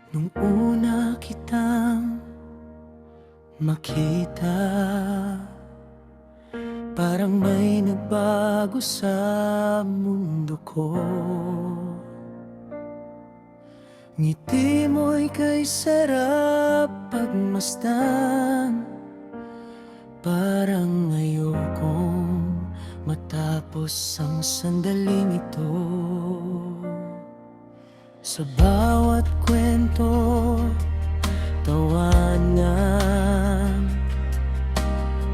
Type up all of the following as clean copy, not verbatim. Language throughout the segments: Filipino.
Nung una kitang makita, parang may nagbago sa mundo ko. Ngiti mo'y kay sarap pagmasdan, parang ayokong matapos ang sandaling ito. Sa bawat kwento, tawanan,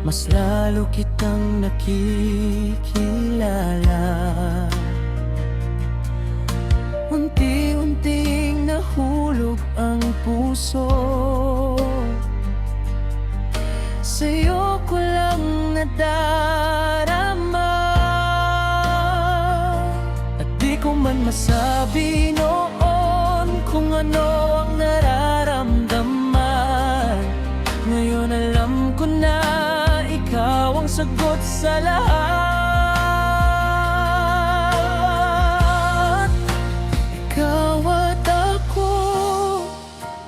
mas lalo kitang nakikilala. Unti-unting nahulog ang puso, sa'yo ko lang nadarama. At di ko man masabi noon kung ano ang nararamdaman. Ngayon alam ko na ikaw ang sagot sa lahat. Ikaw at ako,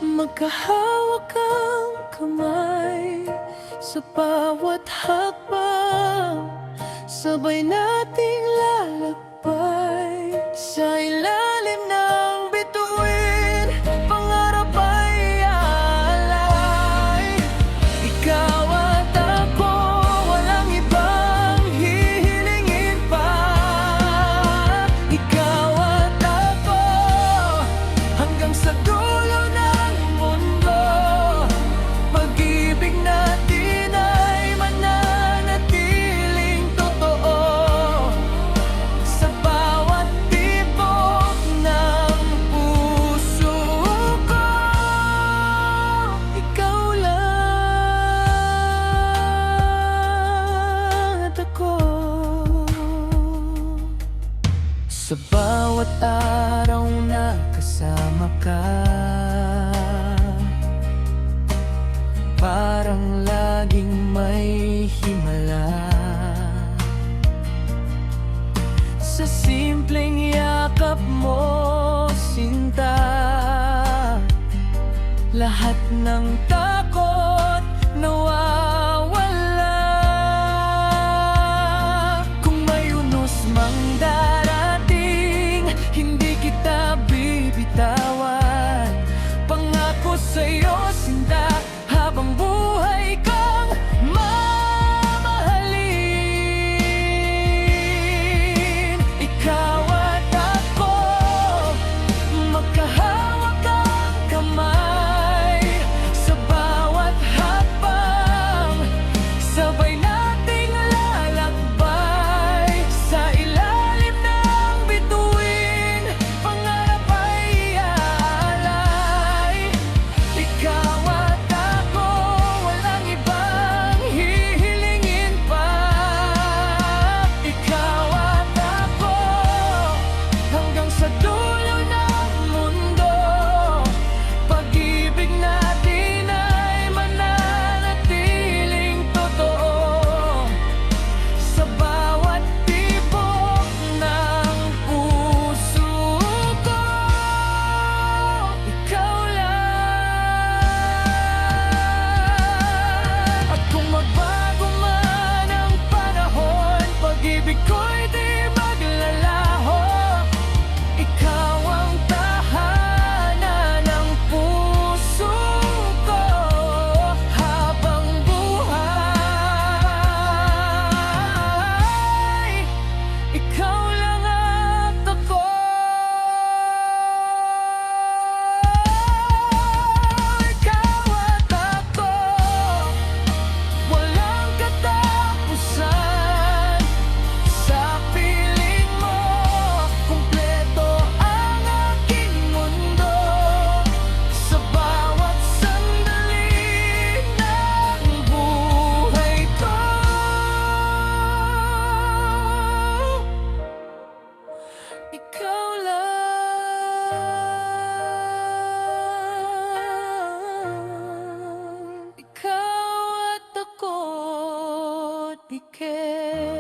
magkahawak ang kamay, sa bawat hakbang sabay nating lalakbay. Sa ilalim ng bituin, pangarap ay aalay. Ikaw at ako, walang ibang hihilingin pa. Ikaw at ako, hanggang sa dulo ng mundo. Pag-ibig natin ay mananatiling totoo. Sa bawat tibok ng puso ko, ikaw lang at ako. Sa bawat araw na kasama ka, parang laging may himala. Sa simpleng yakap mo, sinta, lahat ng takot nawawala. Kung may unos mang darating, hindi kita bibitawan. Pangako sa'yo, sinta, habang buhay kang mamahalin. Ikaw at ako, magkahawak ang kamay, sa bawat hakbang pikit.